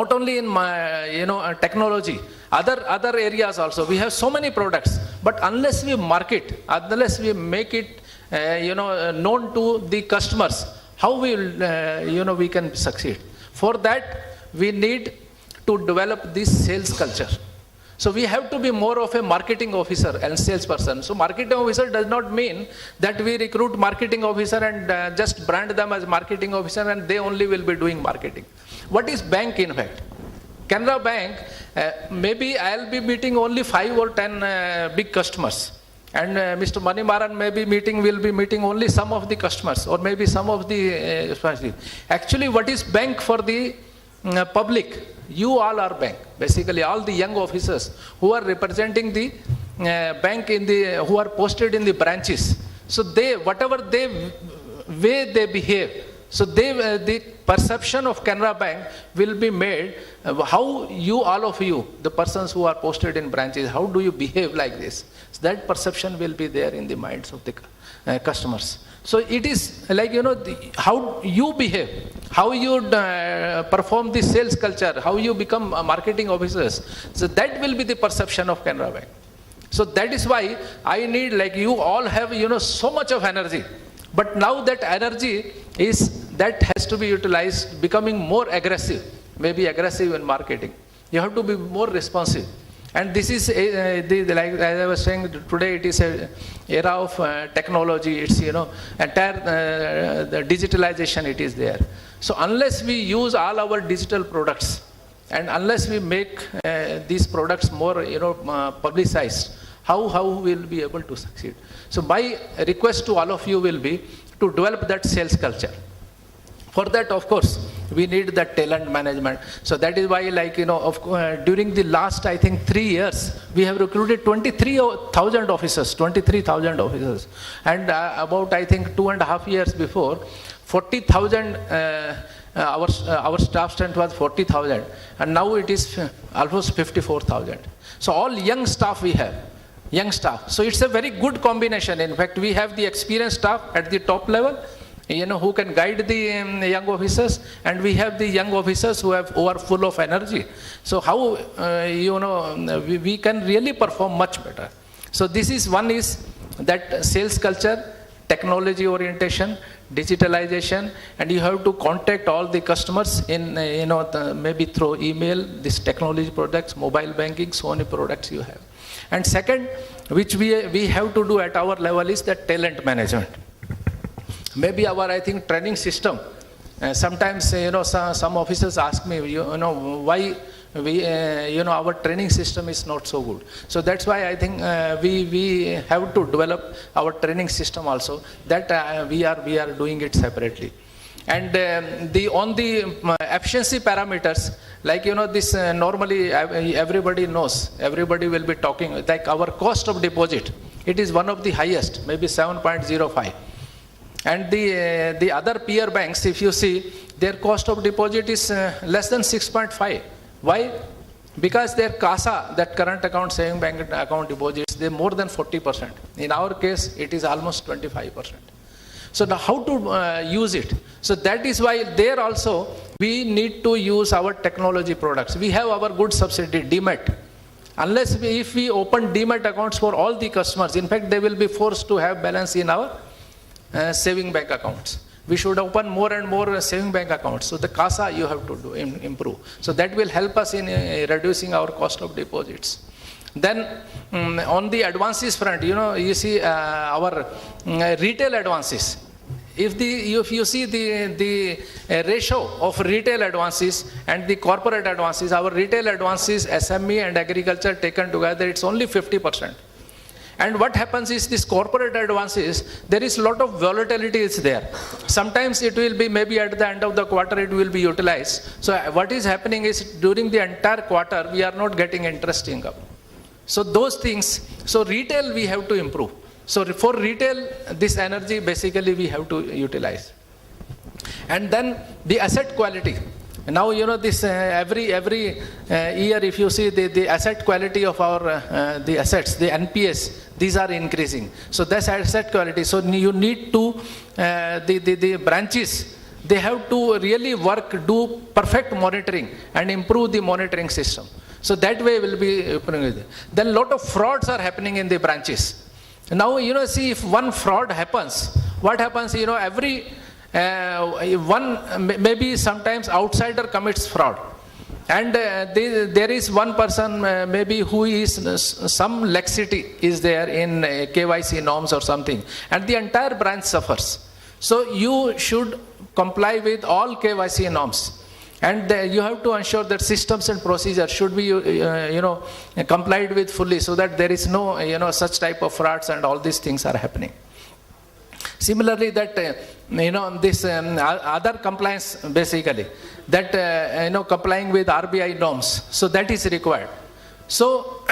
Not only in my, technology, other areas also. We have so many products, but unless we market, unless we make it, known to the customers, how will, we can succeed? For that, we need to develop this sales culture. So we have to be more of a marketing officer and salesperson. So marketing officer does not mean that we recruit marketing officer and just brand them as marketing officer and they only will be doing marketing. What is bank in fact? Canara Bank, maybe I'll be meeting only 5 or 10 big customers. And Mr. Manimaran will be meeting only some of the customers or maybe some of the actually what is bank for the public? You all are bank. Basically all the young officers who are representing the bank who are posted in the branches. So they, whatever way they behave, so the perception of Canara Bank will be made, how you, all of you, the persons who are posted in branches, how do you behave like this? So that perception will be there in the minds of the customers. So it is like, how you behave, how you perform the sales culture, how you become marketing officers. So that will be the perception of Canara Bank. So that is why I need, like you all have, so much of energy. But now that energy that has to be utilized, becoming more aggressive, maybe aggressive in marketing. You have to be more responsive. And this is, like as I was saying, today it is an era of technology. It's, entire the digitalization it is there. So unless we use all our digital products and unless we make these products more, publicized, how we will be able to succeed? So my request to all of you will be to develop that sales culture. For that, of course, we need that talent management. So that is why, like, during the last, I think, 3 years, we have recruited 23,000 officers. And about, I think, 2.5 years before, 40,000, our staff strength was 40,000. And now it is almost 54,000. So all young staff we have. Young staff. So it's a very good combination. In fact, we have the experienced staff at the top level, who can guide the young officers, and we have the young officers who are full of energy. So how, we can really perform much better. So this is one is that sales culture, technology orientation, digitalization, and you have to contact all the customers in, maybe through email, this technology products, mobile banking, so many products you have. And second, which we have to do at our level is the talent management. Maybe our, I think, training system. Sometimes, some officers ask me, why our training system is not so good. So that's why I think we have to develop our training system also. That we are doing it separately. And on the efficiency parameters, like, this normally everybody knows, everybody will be talking, like our cost of deposit, it is one of the highest, maybe 7.05. And the other peer banks, if you see, their cost of deposit is less than 6.5. Why? Because their CASA, that current account, saving bank account deposits, they more than 40%. In our case, it is almost 25%. So now how to use it? So that is why there also we need to use our technology products. We have our good subsidiary, DMAT. Unless if we open DMAT accounts for all the customers, in fact, they will be forced to have balance in our saving bank accounts. We should open more and more saving bank accounts. So the CASA you have to improve. So that will help us in reducing our cost of deposits. Then on the advances front, you see our retail advances. If you see the ratio of retail advances and the corporate advances, our retail advances, SME and agriculture taken together, it's only 50%. And what happens is this corporate advances, there is a lot of volatility is there. Sometimes it will be maybe at the end of the quarter it will be utilized. So what is happening is during the entire quarter we are not getting interest income. So those things, so retail we have to improve. So for retail, this energy basically we have to utilize. And then the asset quality. Now, this every year, if you see the asset quality of our the assets, the NPS, these are increasing. So that's asset quality. So you need to the branches they have to really work, do perfect monitoring and improve the monitoring system. So that way will be. Then a lot of frauds are happening in the branches. Now, see, if one fraud happens, what happens, every maybe sometimes outsider commits fraud. And there is one person maybe who is, some laxity is there in KYC norms or something, and the entire branch suffers. So you should comply with all KYC norms. And you have to ensure that systems and procedures should be, complied with fully, so that there is no, such type of frauds and all these things are happening. Similarly, that, this other compliance basically, that, complying with RBI norms, so that is required. So,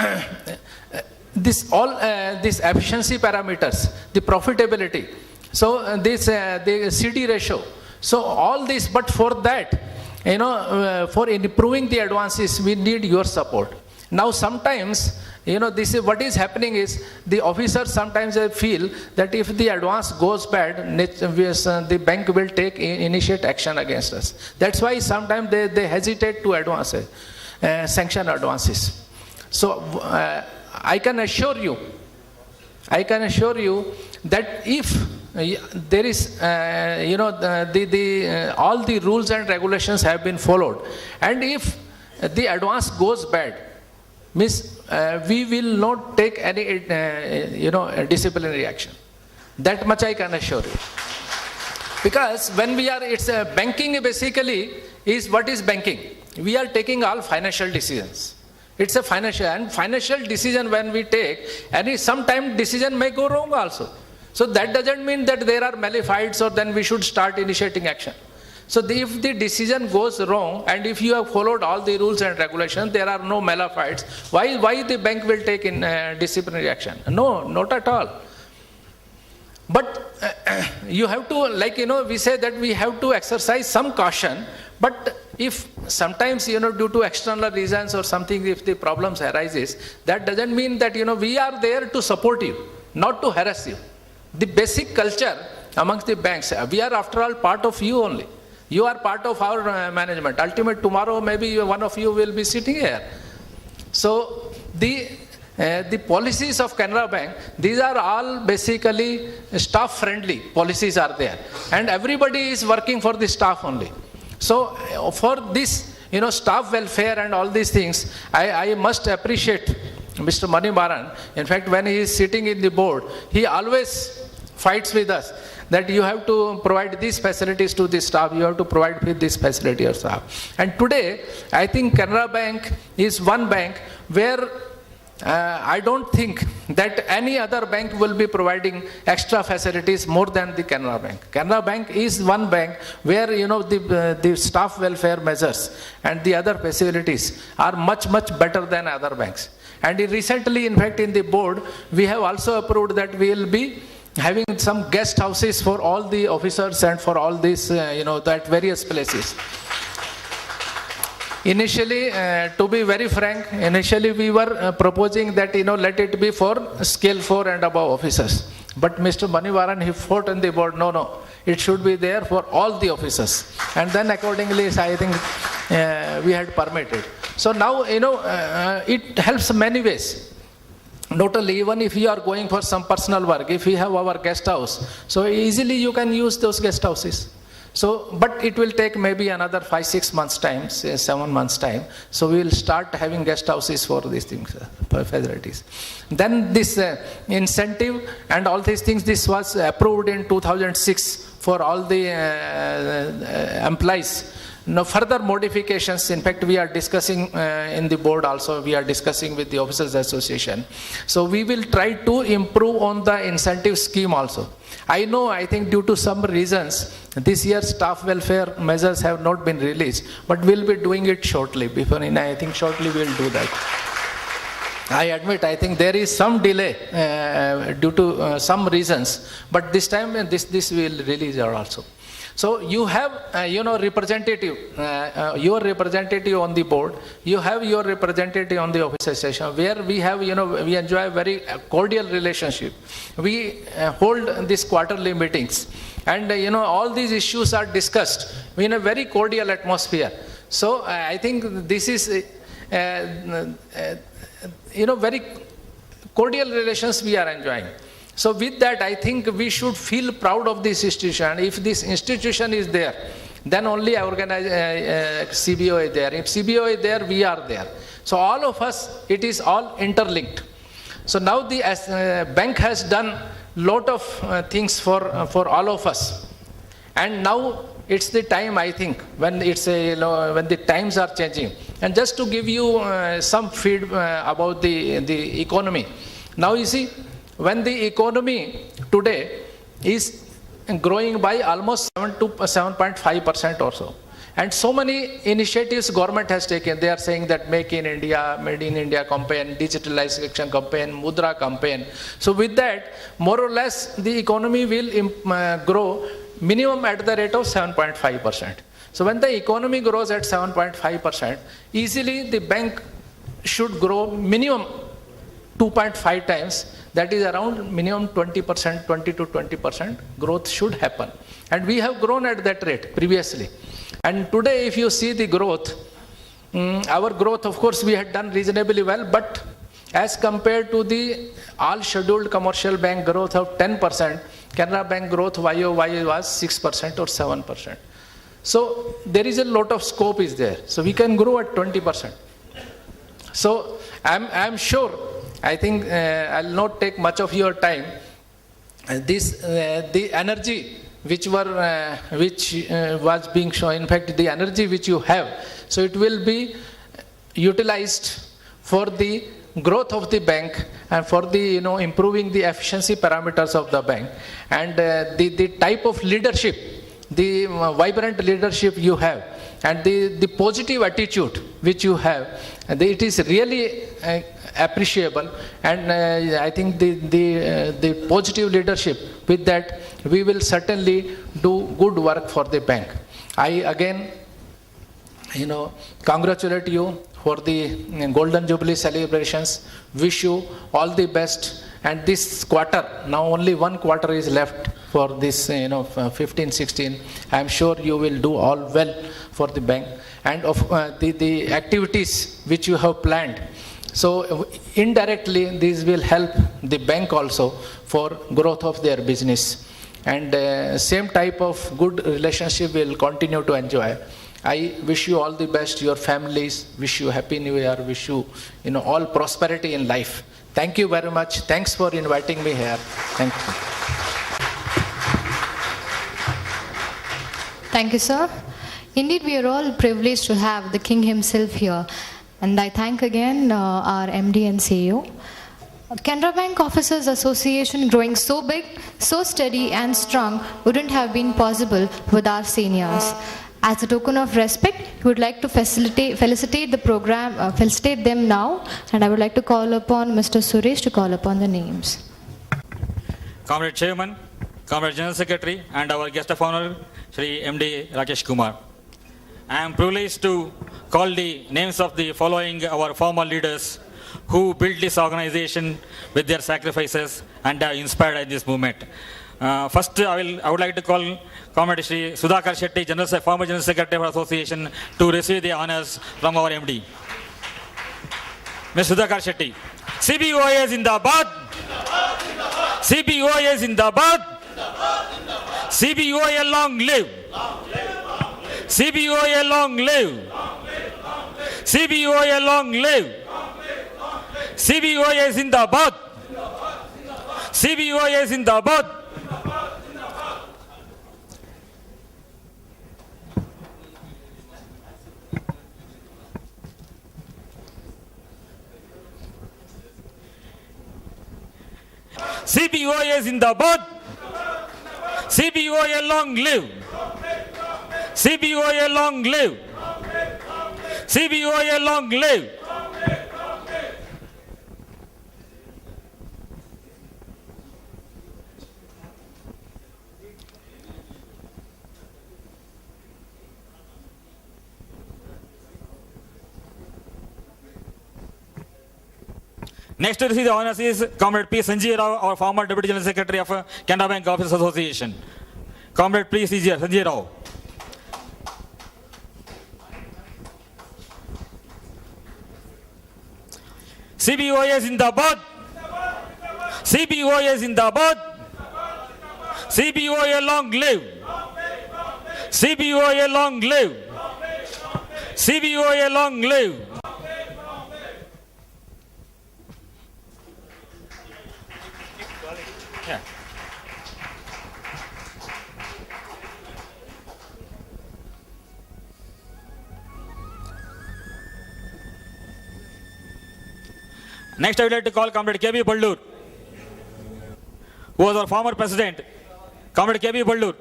this efficiency parameters, the profitability, so the CD ratio, so all this, but for that, for improving the advances, we need your support. Now sometimes, this is what is happening is, the officers sometimes feel that if the advance goes bad, the bank will initiate action against us. That's why sometimes they hesitate to sanction advances. So I can assure you that if there is, all the rules and regulations have been followed, and if the advance goes bad, means we will not take any, disciplinary action. That much I can assure you. Because when it's banking basically is, what is banking? We are taking all financial decisions. It's a financial decision when we take, sometime decision may go wrong also. So that doesn't mean that there are malefides or then we should start initiating action. So if the decision goes wrong, and if you have followed all the rules and regulations, there are no malefides, why the bank will take in disciplinary action? No, not at all. But you have to, we say that we have to exercise some caution, but if sometimes, due to external reasons or something, if the problems arises, that doesn't mean that, we are there to support you, not to harass you. The basic culture amongst the banks, we are after all part of you only. You are part of our management. Ultimately, tomorrow maybe one of you will be sitting here. So the policies of Canara Bank, these are all basically staff-friendly policies are there. And everybody is working for the staff only. So for this, staff welfare and all these things, I must appreciate Mr. Manivaran. In fact, when he is sitting in the board, he always fights with us that you have to provide these facilities to the staff, you have to provide with this facility or staff. And today, I think Canara Bank is one bank where I don't think that any other bank will be providing extra facilities more than the Canara Bank. Canara Bank is one bank where, the staff welfare measures and the other facilities are much, much better than other banks. And recently, in fact, in the board, we have also approved that we will be having some guest houses for all the officers and for all these, that various places. Initially, to be very frank, we were proposing that, let it be for scale 4 and above officers. But Mr. Manivaran, he fought on the board, no, it should be there for all the officers. And then accordingly, I think we had permitted. So now, it helps many ways. Not only, even if you are going for some personal work, if we have our guest house, so easily you can use those guest houses. So, but it will take maybe another 5-6 months time, say 7 months time. So we will start having guest houses for these things, facilities. Then this incentive and all these things, this was approved in 2006 for all the employees. Now further modifications, in fact, we are discussing in the board also, we are discussing with the Officers Association. So we will try to improve on the incentive scheme also. I think due to some reasons, this year staff welfare measures have not been released, but we'll be doing it shortly. I think shortly we'll do that. I admit, I think there is some delay due to some reasons, but this time, this we will release also. So you have, representative, your representative on the board, you have your representative on the officer session, where we have, we enjoy a very cordial relationship. We hold these quarterly meetings, and, all these issues are discussed in a very cordial atmosphere. So I think this is, very cordial relations we are enjoying. So with that, I think we should feel proud of this institution. If this institution is there, then only CBO is there. If CBO is there, we are there. So all of us, it is all interlinked. So now the bank has done lot of things for all of us. And now it's the time, I think, when it's when the times are changing. And just to give you some feedback about the economy. Now you see, when the economy today is growing by almost 7.5% or so, and so many initiatives government has taken. They are saying that Make in India, Made in India campaign, digitalization campaign, Mudra campaign. So with that, more or less, the economy will grow minimum at the rate of 7.5%. So when the economy grows at 7.5%, easily the bank should grow minimum 2.5 times. That is around minimum 20%, 20 to 20% growth should happen. And we have grown at that rate previously. And today, if you see the growth, our growth, of course, we had done reasonably well, but as compared to the all scheduled commercial bank growth of 10%, Canara Bank growth YOY was 6% or 7%. So there is a lot of scope is there. So we can grow at 20%. So I'm sure, I think I'll not take much of your time. The energy which was being shown, in fact, the energy which you have, so it will be utilized for the growth of the bank and for the improving the efficiency parameters of the bank, and the type of leadership, the vibrant leadership you have, and the positive attitude which you have, it is really appreciable. And I think the positive leadership, with that we will certainly do good work for the bank. I again congratulate you for the Golden Jubilee celebrations. Wish you all the best. And this quarter, now only one quarter is left for this 15-16. I am sure you will do all well for the bank and of the activities which you have planned. So indirectly this will help the bank also for growth of their business, and same type of good relationship will continue to enjoy. I wish you all the best, your families, wish you happy new year, wish you all prosperity in life. Thank you very much. Thanks for inviting me here. Thank you. Thank you, sir. Indeed, we are all privileged to have the King himself here. And I thank again our MD and CEO. Canara Bank Officers Association growing so big, so steady and strong wouldn't have been possible with our seniors. As a token of respect, we would like to felicitate the program, felicitate them now, and I would like to call upon Mr. Suresh to call upon the names. Comrade Chairman, Comrade General Secretary, and our guest of honor, Shri MD Rakesh Kumar. I am privileged to call the names of the following our former leaders who built this organization with their sacrifices and have inspired this movement. First, I would like to call Comrade Shri Sudhakar Shetty, former General Secretary of Association, to receive the honors from our MD. Mr. Sudhakar Shetty. CBOA Zindabad. CBOA Zindabad. CBOA long live. CBOA long live. CBOA long live. CBOA Zindabad. CBOA Zindabad. CBOA Zindabad. CBOA long live. CBOA long live. CBOA long live. Next to receive the honors is Comrade P. Sanjay Rao, our former Deputy General Secretary of Canara Bank Officers Association. Comrade P. Sanjay Rao. CBOA Zindabad. CBOA Zindabad. CBOA long live. CBOA long live. CBOA long live. Yeah. Next, I would like to call Comrade K.B. Ballur, who was our former president. Comrade K.B. Ballur.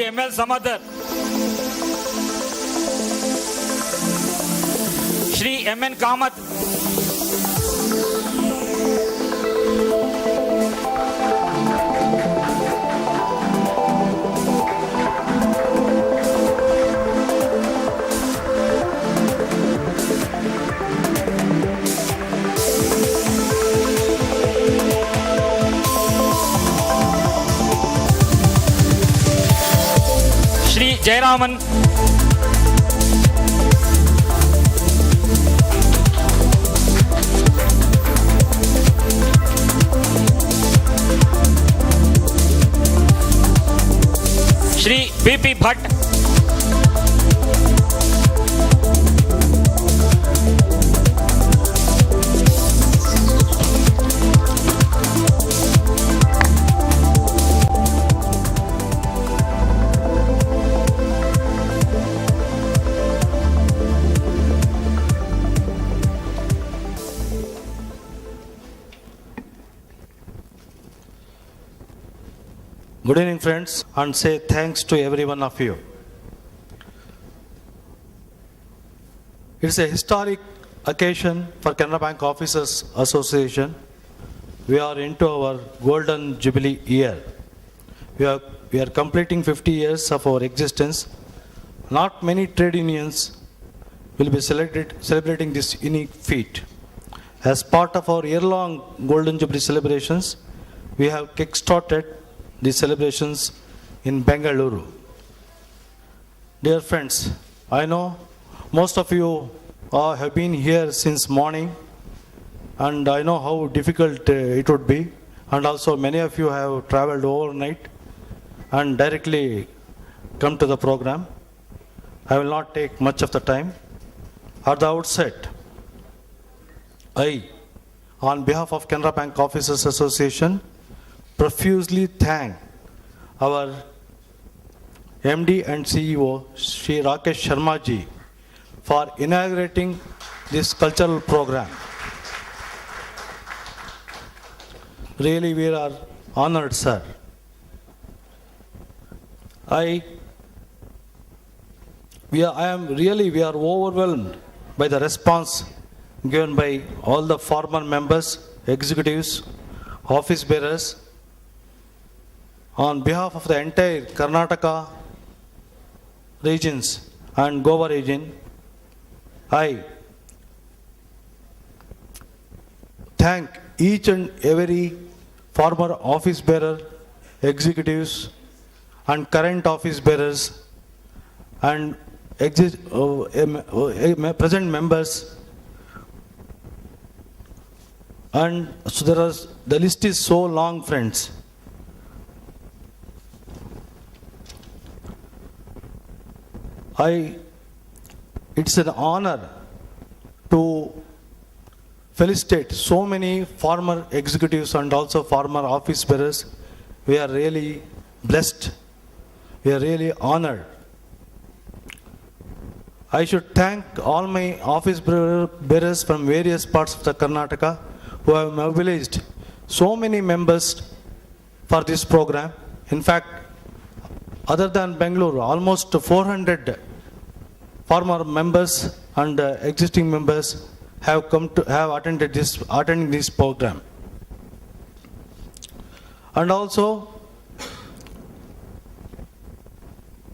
M.L. Samadar. Shri M.N. Kamath. Shri Jayaraman. Shri B.P. Bhatt. Good evening, friends, and say thanks to every one of you. It's a historic occasion for Canara Bank Officers Association. We are into our Golden Jubilee year. We are completing 50 years of our existence. Not many trade unions will be celebrating this unique feat. As part of our year-long Golden Jubilee celebrations, we have kick-started the celebrations in Bengaluru. Dear friends, I know most of you have been here since morning, and I know how difficult it would be, and also many of you have traveled overnight and directly come to the program. I will not take much of the time. At the outset, I, on behalf of Canara Bank Officers Association, profusely thank our MD and CEO, Shri Rakesh Sharma ji, for inaugurating this cultural program. Really, we are honored, sir. We are overwhelmed by the response given by all the former members, executives, office bearers. On behalf of the entire Karnataka regions and Goa region, I thank each and every former office bearer, executives, and current office bearers, and present members. And so the list is so long, friends. It's an honor to felicitate so many former executives and also former office bearers. We are really blessed. We are really honored. I should thank all my office bearers from various parts of the Karnataka who have mobilized so many members for this program. In fact, other than Bengaluru, almost 400 former members and existing members have attending this program. And also,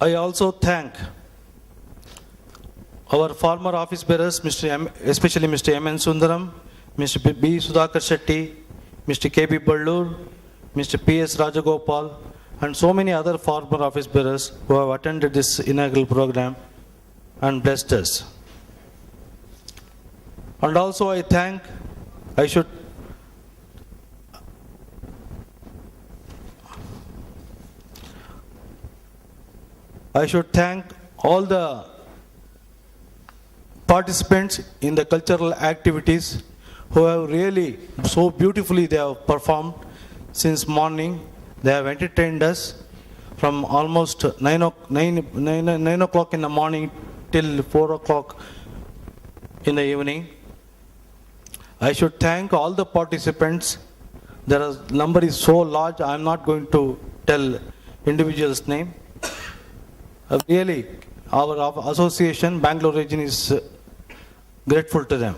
I also thank our former office bearers, especially Mr. M. N. Sundaram, Mr. B. Sudhakar Shetty, Mr. K. B. Ballur, Mr. P. S. Rajagopal, and so many other former office bearers who have attended this inaugural program and blessed us. And also I should thank all the participants in the cultural activities who have really so beautifully they have performed since morning. They have entertained us from almost 9 o'clock in the morning till 4 o'clock in the evening. I should thank all the participants. The number is so large, I am not going to tell individual's name. Really, our association, Bangalore region, is grateful to them.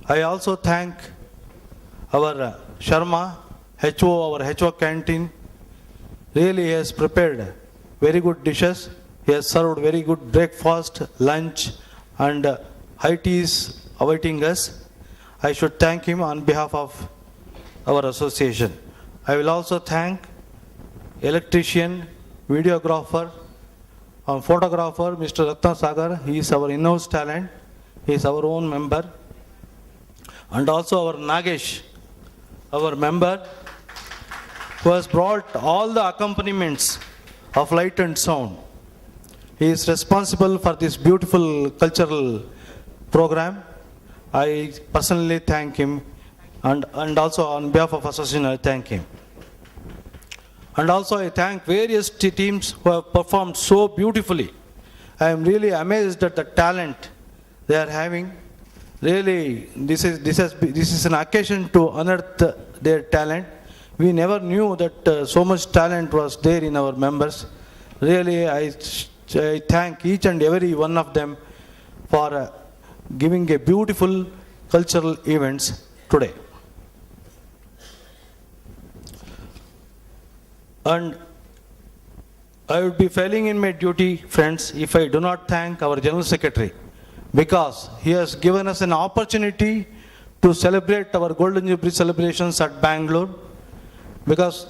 I also thank our Sharma, HO, our HO canteen. Really, he has prepared very good dishes. He has served very good breakfast, lunch, and high teas awaiting us. I should thank him on behalf of our association. I will also thank electrician, videographer, and photographer, Mr. Ratna Sagar. He is our in-house talent. He is our own member. And also our Nagesh, our member, who has brought all the accompaniments of light and sound. He is responsible for this beautiful cultural program. I personally thank him, and also on behalf of association I thank him. And also I thank various teams who have performed so beautifully. I am really amazed at the talent they are having. Really, this is an occasion to unearth their talent. We never knew that so much talent was there in our members. Really, I thank each and every one of them for giving a beautiful cultural events today. And I would be failing in my duty, friends, if I do not thank our General Secretary, because he has given us an opportunity to celebrate our Golden Jubilee celebrations at Bangalore. Because